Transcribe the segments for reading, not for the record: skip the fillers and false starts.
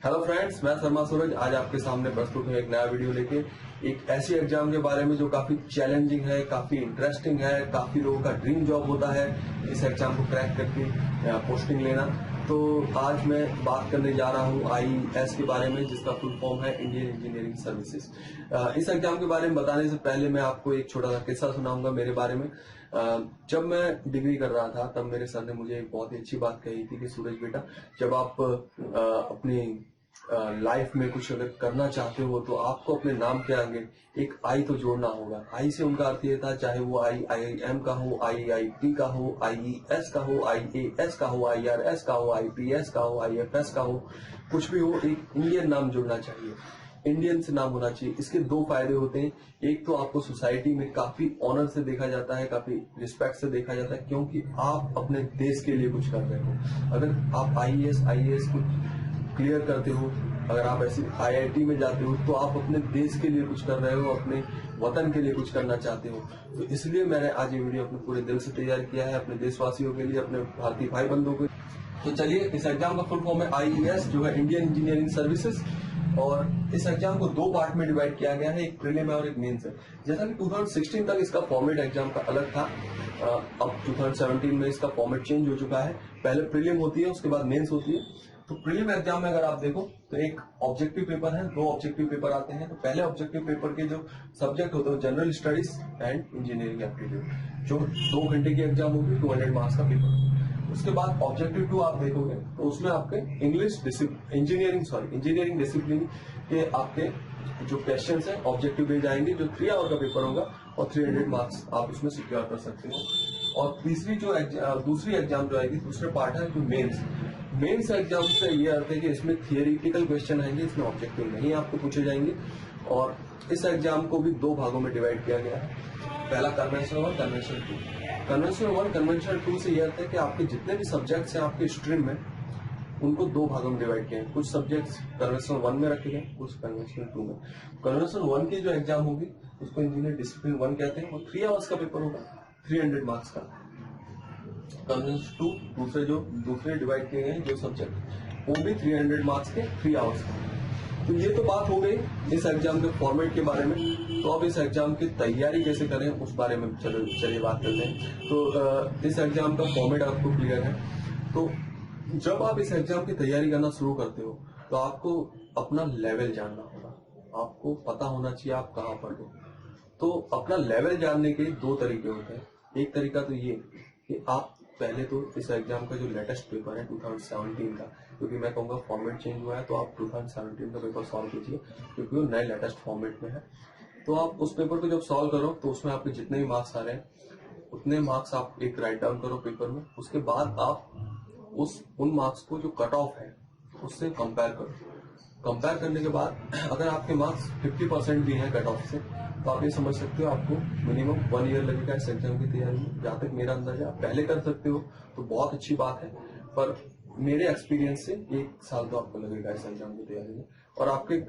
Hello friends, मैं शर्मा सूरज आज आपके सामने प्रस्तुत हूँ एक नया वीडियो लेके। एक ऐसी एग्जाम के बारे में जो काफी चैलेंजिंग है, काफी इंटरेस्टिंग है, काफी लोगों का ड्रीम जॉब होता है इस एग्जाम को क्रैक करके पोस्टिंग लेना। तो आज मैं बात करने जा रहा हूँ IES के बारे में, जिसका फुल फॉर्म है इंडियन इंजीनियरिंग सर्विसेज। इस एग्जाम के बारे में बताने से पहले मैं आपको एक छोटा सा किस्सा सुनाऊंगा मेरे बारे में। जब मैं डिग्री कर रहा था तब मेरे सर ने मुझे एक बहुत ही अच्छी बात कही थी कि सूरज बेटा, जब आप अपनी लाइफ में कुछ अगर करना चाहते हो तो आपको अपने नाम के आगे एक आई तो जोड़ना होगा। आई से उनका अर्थ ये था, चाहे वो IIM का हो, IIT का हो, IES का हो, IAS का हो, IRS का हो, IPS का हो, IFS का हो, कुछ भी हो, एक इंडियन नाम जुड़ना चाहिए, इंडियन से नाम होना चाहिए। इसके दो फायदे होते हैं। एक तो आपको सोसाइटी में काफी ऑनर से देखा जाता है, काफी रिस्पेक्ट से देखा जाता है, क्योंकि आप अपने देश के लिए कुछ कर रहे हो। अगर आप IAS कुछ क्लियर करते हो, अगर आप ऐसे IIT में जाते हो तो आप अपने देश के लिए कुछ कर रहे हो, अपने वतन के लिए कुछ करना चाहते हो। तो इसलिए मैंने आज ये वीडियो अपने पूरे दिल से तैयार किया है, अपने देशवासियों के लिए, अपने भारतीय भाई बंधुओं के। तो चलिए, इस एग्जाम का फुल फॉर्म है IES, जो है इंडियन इंजीनियरिंग सर्विसेज। और इस एग्जाम को दो पार्ट में डिवाइड किया गया है, एक प्रीलिम है और एक मेंस है। जैसा कि 2016 तक इसका फॉर्मेट एग्जाम का अलग था, अब 2017 में इसका फॉर्मेट चेंज हो चुका है। पहले प्रीलिम होती है, उसके बाद मेंस होती है। तो प्रीलिम एग्जाम में अगर आप देखो तो एक ऑब्जेक्टिव पेपर है, दो ऑब्जेक्टिव पेपर आते हैं। तो पहले ऑब्जेक्टिव पेपर के जो सब्जेक्ट होते हैं general studies and engineering aptitude, जो 2 घंटे की एग्जाम होगी, 200 मार्क्स का पेपर। उसके बाद ऑब्जेक्टिव 2 आप देखोगे तो उसमें आपके इंजीनियरिंग डिसिप्लिन के आपके जो क्वेश्चंस है ऑब्जेक्टिव बेस्ड आएंगे, जो 3 आवर का पेपर होगा और 300 मार्क्स आप उसमें सिक्योर कर सकते हो। और दूसरी एग्जाम जो आएगी, दूसरे पार्ट है जो मेंस एग्जाम से ये अर्थ है कि इसमें थियोरिटिकल क्वेश्चन आएंगे, इसमें ऑब्जेक्टिव नहीं आपको पूछे जाएंगे। और इस एग्जाम को भी 2 भागों में डिवाइड किया गया है। पहला कन्वेंशनल 1, कन्वेंशनल 2। कन्वेंशनल 1, कन्वेंशनल 2 से ये अर्थ है कि आपके जितने भी सब्जेक्ट्स हैं आपके स्ट्रीम में, उनको 2 भागों में डिवाइड किया है। कुछ सब्जेक्ट्स कन्वेंशनल 1 में रखे गए, कुछ कन्वेंशनल 2 में। कन्वेंशनल 1 की जो एग्जाम होगी उसको इंजीनियर डिसिप्लिन 1 कहते हैं, और 3 आवर्स का पेपर होगा, 300 मार्क्स का। कन्वेंशनल 2 दूसरे डिवाइड किए गए जो सब्जेक्ट, वो भी 300 मार्क्स के, 3 आवर्स का। तो ये तो बात हो गई इस एग्जाम के फॉर्मेट के बारे में। तो अब इस एग्जाम की तैयारी कैसे करें उस बारे में चलिए बात करते हैं। तो इस एग्जाम का फॉर्मेट आपको क्लियर है। तो जब आप इस एग्जाम की तैयारी करना शुरू करते हो तो आपको अपना लेवल जानना होगा, आपको पता होना चाहिए आप कहाँ पर हो। तो अपना लेवल जानने के 2 तरीके होते हैं। एक तरीका तो ये कि आप पहले तो इस एग्जाम का जो लेटेस्ट पेपर है 2017 का, क्योंकि मैं कहूँगा फॉर्मेट चेंज हुआ है, तो आप 2017 का पेपर सॉल्व कीजिए, क्योंकि वो नए लेटेस्ट फॉर्मेट में है। तो आप उस पेपर को जब सॉल्व करो तो उसमें आपके जितने भी मार्क्स आ रहे हैं उतने मार्क्स आप एक राइट डाउन करो पेपर में। उसके बाद आप उन मार्क्स को जो कट ऑफ है उससे कंपेयर करो। कंपेयर करने के बाद अगर आपके मार्क्स 50% भी हैं कट ऑफ से, तो आप ये समझ सकते हो आपको मिनिमम 1 ईयर लगेगा इस एग्जाम की तैयारी में। जहां तक मेरा अंदाजा, आप पहले कर सकते हो तो बहुत अच्छी बात है, पर मेरे एक्सपीरियंस से 1 साल तो आपको लगेगा इस एग्जाम की तैयारी में। और आपके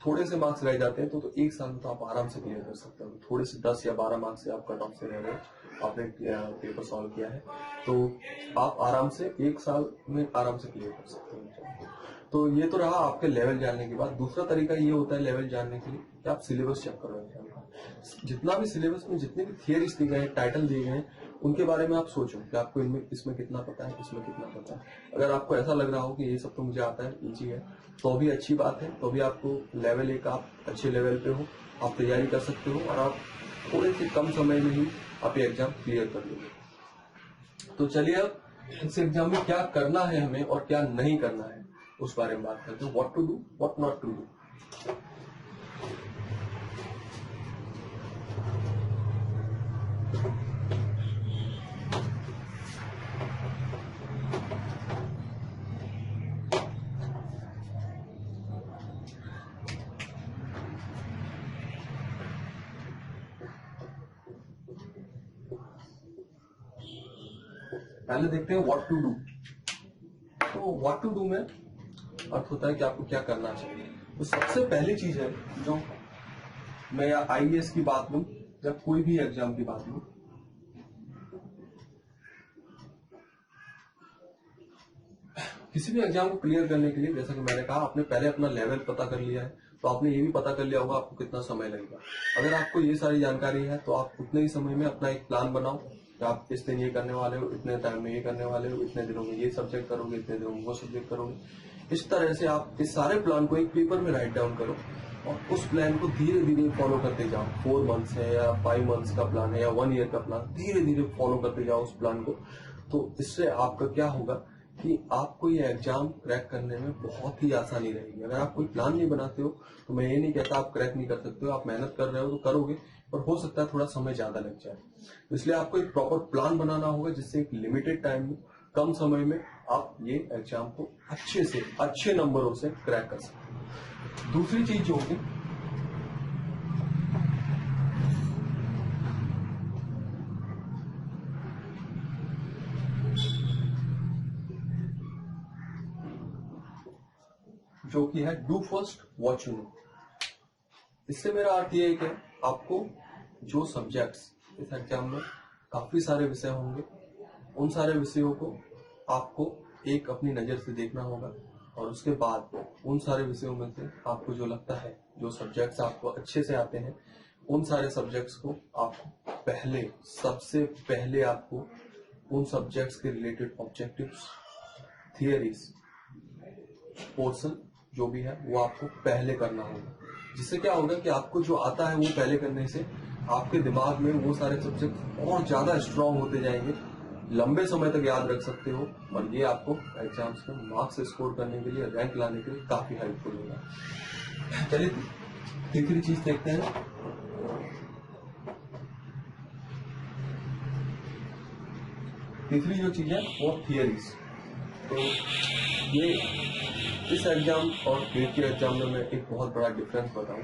थोड़े से मार्क्स रह जाते हैं तो 1 साल में तो आप आराम से क्लियर कर सकते हो। थोड़े से 10 या 12 मार्क्स से आप कट ऑफ से रह रहे हो, आपने पेपर सॉल्व किया है, तो आप आराम से 1 साल में आराम से क्लियर कर सकते हो। तो ये तो रहा आपके लेवल जानने के बाद। दूसरा तरीका ये होता है लेवल जानने के लिए कि आप सिलेबस चेक करो एग्जाम का। जितना भी सिलेबस में जितने भी थियरीज दिए गए, टाइटल दिए गए, उनके बारे में आप सोचो कि आपको इसमें कितना पता है, इसमें कितना पता है। अगर आपको ऐसा लग रहा हो कि ये सब तो मुझे आता है, इजी है, तो भी अच्छी बात है। तो भी आपको लेवल 1 आप अच्छे लेवल पे हो, आप तैयारी कर सकते हो, और आप थोड़े से कम समय में ही आप ये एग्जाम क्लियर कर लोगे। तो चलिए, अब इस एग्जाम में क्या करना है हमें और क्या नहीं करना है उस बारे में बात करते हैं। What to do, what not to do. पहले देखते हैं व्हाट टू डू। तो व्हाट टू डू में अर्थ होता है कि आपको क्या करना चाहिए। तो सबसे पहली चीज है, जो मैं या IES की बात लूं या कोई भी एग्जाम की बात लूं, किसी भी एग्जाम को क्लियर करने के लिए, जैसा कि मैंने कहा, आपने पहले अपना लेवल पता कर लिया है, तो आपने ये भी पता कर लिया होगा आपको कितना समय लगेगा। अगर आपको ये सारी जानकारी है तो आप उतने ही समय में अपना एक प्लान बनाओ कि आप इस दिन ये करने वाले हो, इतने टाइम में ये करने वाले हो, इतने दिनों में ये सब्जेक्ट करोगे, इतने दिनों में वो सब्जेक्ट करोगे। इस तरह से आप इस सारे प्लान को एक पेपर में राइट डाउन करो और उस प्लान को धीरे धीरे फॉलो करते जाओ। 4 मंथ्स है या 5 मंथ्स का प्लान है या 1 ईयर का प्लान, धीरे धीरे फॉलो करते जाओ उस प्लान को। तो इससे आपका क्या होगा कि आपको ये एग्जाम क्रैक करने में बहुत ही आसानी रहेगी। अगर आप कोई प्लान नहीं बनाते हो तो मैं ये नहीं कहता आप क्रैक नहीं कर सकते हो, आप मेहनत कर रहे हो तो करोगे, पर हो सकता है थोड़ा समय ज्यादा लग जाए। तो इसलिए आपको एक प्रॉपर प्लान बनाना होगा जिससे एक लिमिटेड टाइम में, कम समय में आप ये एग्जाम को अच्छे से अच्छे नंबरों से क्रैक कर सकते हो। दूसरी चीज जो होगी, जो कि है do first watch you know. इससे मेरा अर्थ ये है कि आपको जो सब्जेक्ट्स इस एग्जाम में काफी सारे विषय होंगे, उन सारे विषयों को आपको एक अपनी नजर से देखना होगा और उसके बाद उन सारे विषयों में से आपको जो लगता है, जो सब्जेक्ट्स आपको अच्छे से आते हैं, उन सारे सब्जेक्ट्स को आपको सबसे पहले आपको उन सब्जेक्ट्स के रिलेटेड ऑब्जेक्टिव्स, थियरीज, पोर्शन जो भी है वो आपको पहले करना होगा। जिससे क्या होगा कि आपको जो आता है वो पहले करने से आपके दिमाग में वो सारे सब्जेक्ट और ज्यादा स्ट्रांग होते जाएंगे, लंबे समय तक याद रख सकते हो और ये आपको एग्जाम्स में मार्क्स स्कोर करने के लिए, रैंक लाने के लिए काफी हेल्पफुल होगा। चलिए तीसरी चीज देखते हैं। तीसरी जो चीज है वो थियरीज। तो ये इस एग्जाम और गेट के एग्जाम में मैं एक बहुत बड़ा डिफरेंस बताऊं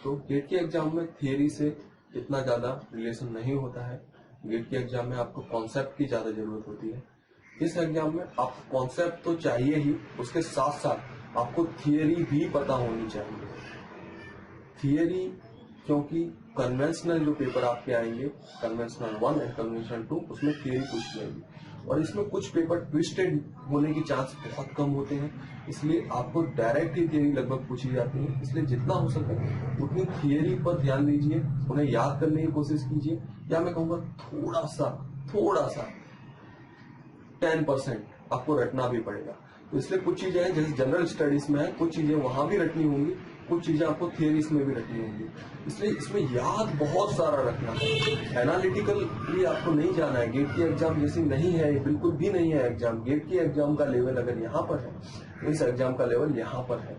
तो गेट के एग्जाम में थियरी से इतना ज्यादा रिलेशन नहीं होता है। गेट के एग्जाम में आपको कॉन्सेप्ट की ज्यादा जरूरत होती है। इस एग्जाम में आपको कॉन्सेप्ट तो चाहिए ही, उसके साथ साथ आपको थियरी भी पता होनी चाहिए। थियरी, क्योंकि कन्वेंशनल जो पेपर आपके आएंगे, कन्वेंशनल 1 एंड कन्वेंशनल 2, उसमें थियरी पूछी जाएगी और इसमें कुछ पेपर ट्विस्टेड होने की चांस बहुत कम होते हैं, इसलिए आपको डायरेक्ट ही थियरी लगभग पूछी जाती है। इसलिए जितना हो सके उतनी थियरी पर ध्यान दीजिए, उन्हें याद करने की कोशिश कीजिए, या मैं कहूँगा थोड़ा सा 10% आपको रटना भी पड़ेगा। तो इसलिए कुछ चीजें हैं जैसे जनरल स्टडीज में है, कुछ चीजें वहां भी रटनी होंगी, कुछ चीजें आपको थियरीज में भी रखनी होंगी। इसलिए इसमें याद बहुत सारा रखना है। एनालिटिकली आपको नहीं जाना है। गेट की एग्जाम जैसी नहीं है, बिल्कुल भी नहीं है एग्जाम। गेट की एग्जाम का लेवल अगर यहाँ पर है, इस एग्जाम का लेवल यहाँ पर है,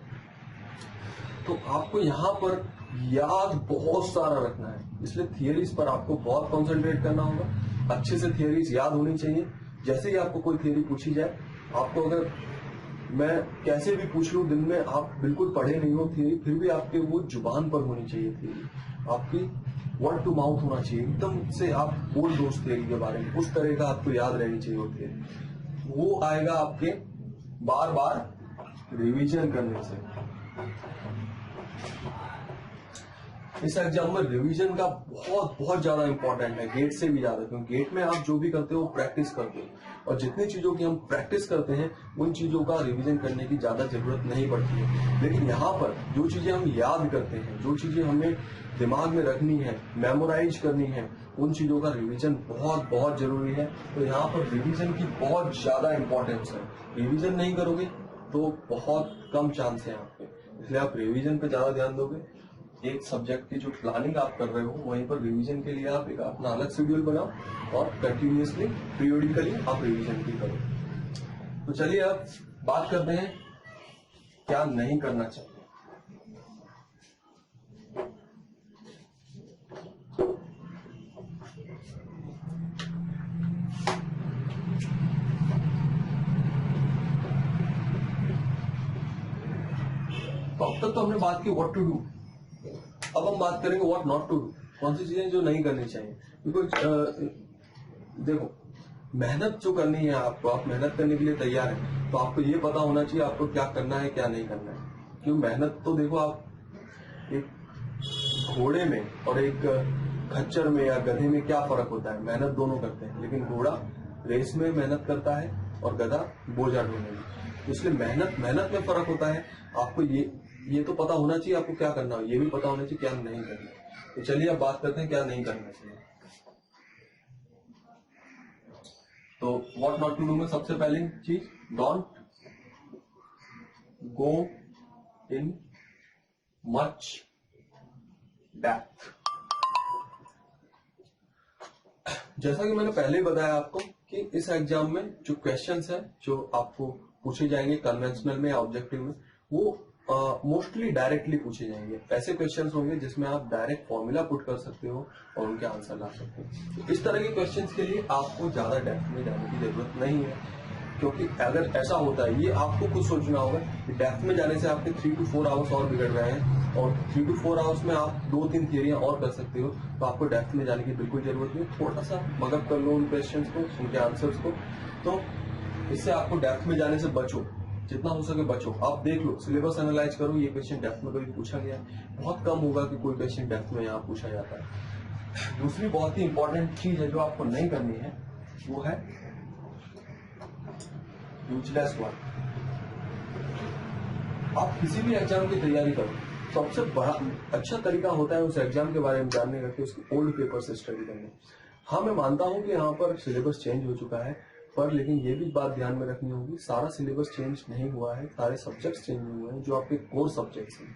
तो आपको यहाँ पर याद बहुत सारा रखना है। इसलिए थियरीज पर आपको बहुत कॉन्सेंट्रेट करना होगा। अच्छे से थियरीज याद होनी चाहिए। जैसे ही आपको कोई थियरी पूछी जाए, आपको अगर मैं कैसे भी पूछ लूं दिन में, आप बिल्कुल पढ़े नहीं हो थियरी, फिर भी आपके वो जुबान पर होनी चाहिए थियरी, आपकी वर्ड टू माउथ होना चाहिए, एकदम से आप बोल दो उस थियरी के बारे में, उस तरह का आपको याद रहनी चाहिए वो थियरी। वो आएगा आपके बार बार रिवीजन करने से। इस एग्जाम में रिवीजन का बहुत ज्यादा इंपॉर्टेंट है, गेट से भी ज्यादा, क्योंकि गेट में आप जो भी करते हो प्रैक्टिस करते हो और जितनी चीजों की हम प्रैक्टिस करते हैं उन चीजों का रिवीजन करने की ज्यादा जरूरत नहीं पड़ती है। लेकिन यहाँ पर जो चीजें हम याद करते हैं, जो चीजें हमें दिमाग में रखनी है, मेमोराइज करनी है, उन चीजों का रिवीजन बहुत जरूरी है। तो यहाँ पर रिवीजन की बहुत ज्यादा इंपॉर्टेंस है। रिवीजन नहीं करोगे तो बहुत कम चांस है आपके, इसलिए आप रिवीजन पे ज्यादा ध्यान दोगे। एक सब्जेक्ट की जो प्लानिंग आप कर रहे हो, वहीं पर रिवीजन के लिए आप एक अपना अलग शेड्यूल बनाओ और कंटिन्यूअसली पीरियडिकली आप रिवीजन भी करो। तो चलिए अब बात करते हैं क्या नहीं करना चाहिए। तो अब तक तो हमने बात की व्हाट टू डू, अब हम बात करेंगे व्हाट नॉट टू डू। कौन सी चीजें जो नहीं करनी चाहिए। बिकॉज देखो, मेहनत जो करनी है आपको, आप मेहनत करने के लिए तैयार है तो आपको ये पता होना चाहिए आपको क्या करना है क्या नहीं करना है। क्यों मेहनत तो देखो, आप एक घोड़े में और एक खच्चर में या गधे में क्या फर्क होता है? मेहनत दोनों करते हैं, लेकिन घोड़ा रेस में मेहनत करता है और गधा बोझा ढोने में। इसलिए मेहनत में फर्क होता है। आपको ये तो पता होना चाहिए आपको क्या करना है, ये भी पता होना चाहिए क्या नहीं करना। तो चलिए अब बात करते हैं क्या नहीं करना चाहिए। तो व्हाट नॉट टू डू में सबसे पहली चीज, don't go in much depth. जैसा कि मैंने पहले ही बताया आपको कि इस एग्जाम में जो क्वेश्चंस हैं जो आपको पूछे जाएंगे कन्वेंशनल में या ऑब्जेक्टिव में, वो मोस्टली डायरेक्टली पूछे जाएंगे। ऐसे क्वेश्चंस होंगे जिसमें आप डायरेक्ट फॉर्मूला पुट कर सकते हो और उनके आंसर ला सकते हो। तो इस तरह के क्वेश्चंस के लिए आपको ज्यादा डेप्थ में जाने की जरूरत नहीं है, क्योंकि अगर ऐसा होता है, ये आपको खुद सोचना होगा कि डेप्थ में जाने से आपके 3 to 4 आवर्स और बिगड़ रहे हैं और 3 to 4 आवर्स में आप 2-3 थियरियां और कर सकते हो, तो आपको डेप्थ में जाने की बिल्कुल जरूरत नहीं। थोड़ा सा मगअप कर लो उन क्वेश्चंस को, उनके आंसर्स को, तो इससे आपको डेप्थ में जाने से बचो, जितना हो सके बचो। आप देख लो, सिलेबस एनालाइज करो, ये क्वेश्चन डेप्थ में कभी पूछा गया है, बहुत कम होगा कि कोई क्वेश्चन डेप्थ में यहाँ पूछा जाता है। दूसरी बहुत ही इंपॉर्टेंट चीज है जो आपको नहीं करनी है, वो है यूजलेस वर्क। आप किसी भी एग्जाम की तैयारी करो, सबसे बड़ा अच्छा तरीका होता है उस एग्जाम के बारे में जानने का कि उसके ओल्ड पेपर से स्टडी करने। हाँ, मैं मानता हूं कि यहाँ पर सिलेबस चेंज हो चुका है, पर लेकिन ये भी बात ध्यान में रखनी होगी, सारा सिलेबस चेंज नहीं हुआ है, सारे सब्जेक्ट्स चेंज नहीं हुए हैं। जो आपके कोर सब्जेक्ट्स हैं,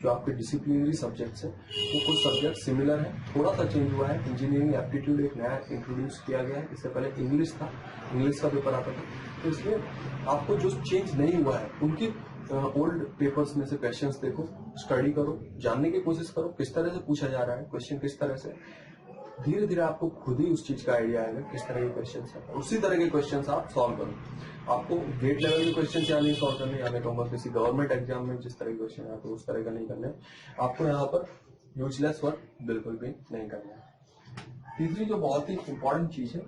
जो आपके डिसिप्लिनरी सब्जेक्ट्स हैं, वो कुछ सब्जेक्ट सिमिलर है, थोड़ा सा चेंज हुआ है। इंजीनियरिंग एप्टीट्यूड एक नया इंट्रोड्यूस किया गया है, इससे पहले इंग्लिश था, इंग्लिश का पेपर आता था, तो इसलिए आपको जो चेंज नहीं हुआ है उनकी ओल्ड पेपर्स में से क्वेश्चंस देखो, स्टडी करो, जानने की कोशिश करो किस तरह से पूछा जा रहा है क्वेश्चन, किस तरह से। धीरे धीरे आपको खुद ही उस चीज का आइडिया आएगा किस तरह के क्वेश्चन है, उसी तरह के क्वेश्चन आप सॉल्व करो। आपको गेट लेवल के क्वेश्चन या नहीं सॉल्व करने, या मैं कहूँगा किसी गवर्नमेंट एग्जाम में जिस तरह के क्वेश्चन आते हैं उस तरह का नहीं करना है। आपको यहाँ पर यूजलेस वर्क बिल्कुल भी नहीं करना है। तीसरी जो बहुत ही इंपॉर्टेंट चीज है,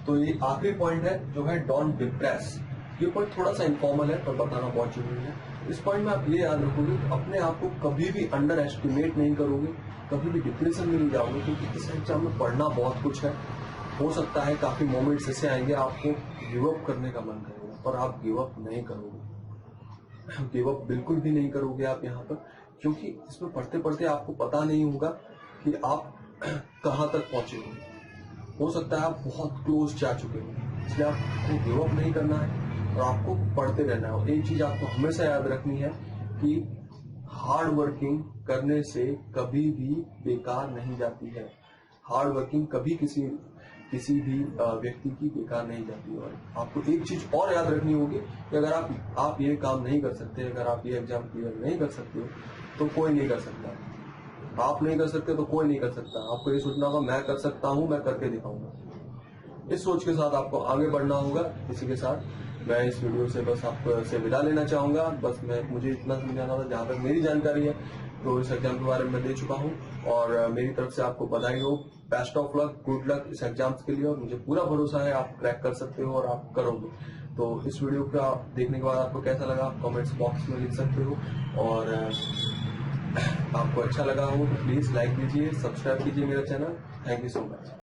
तो ये आखिरी पॉइंट है जो है डोंट डिप्रेस। ये पॉइंट थोड़ा सा इनफॉर्मल है पर बताना बहुत जरूरी है। इस पॉइंट में आप ये याद रखोगे, अपने आप को कभी भी अंडर एस्टिमेट नहीं करोगे, कभी भी डिप्रेशन में नहीं जाओगे, क्योंकि इस एग्जाम में पढ़ना बहुत कुछ है। हो सकता है काफी मोमेंट्स ऐसे आएंगे आपको गिव अप करने का मन करेगा, पर आप गिव अप नहीं करोगे, गिव अप बिल्कुल भी नहीं करोगे आप यहाँ पर, क्योंकि इसमें पढ़ते पढ़ते आपको पता नहीं होगा कि आप कहाँ तक पहुंचे हो सकता है आप बहुत क्लोज जा चुके हो, इसलिए आपको गिव अप नहीं करना है और आपको पढ़ते रहना है। और एक चीज आपको हमेशा याद रखनी है कि हार्ड वर्किंग करने से कभी भी बेकार नहीं जाती है। हार्ड वर्किंग कभी किसी भी व्यक्ति की बेकार नहीं जाती है। और आपको एक चीज और याद रखनी होगी कि अगर आप ये काम नहीं कर सकते, अगर आप ये एग्जाम क्लियर नहीं कर सकते हो, तो कोई नहीं कर सकता। आप नहीं कर सकते तो कोई नहीं कर सकता। आपको ये सोचना होगा मैं कर सकता हूं, मैं करके दिखाऊंगा। इस सोच के साथ आपको आगे बढ़ना होगा। इसी के साथ मैं इस वीडियो से बस आपसे विदा लेना चाहूंगा। बस मुझे इतना समझाना था, जहां तक मेरी जानकारी है तो इस एग्जाम के बारे में मैं दे चुका हूं और मेरी तरफ से आपको बधाई हो। Best of luck, good luck इस एग्जाम्स के लिए। और मुझे पूरा भरोसा है आप क्रैक कर सकते हो और आप करोगे। तो इस वीडियो का देखने के बाद आपको कैसा लगा आप कमेंट्स बॉक्स में लिख सकते हो। और आपको अच्छा लगा हो तो प्लीज लाइक कीजिए, सब्सक्राइब कीजिए मेरा channel. Thank you so much.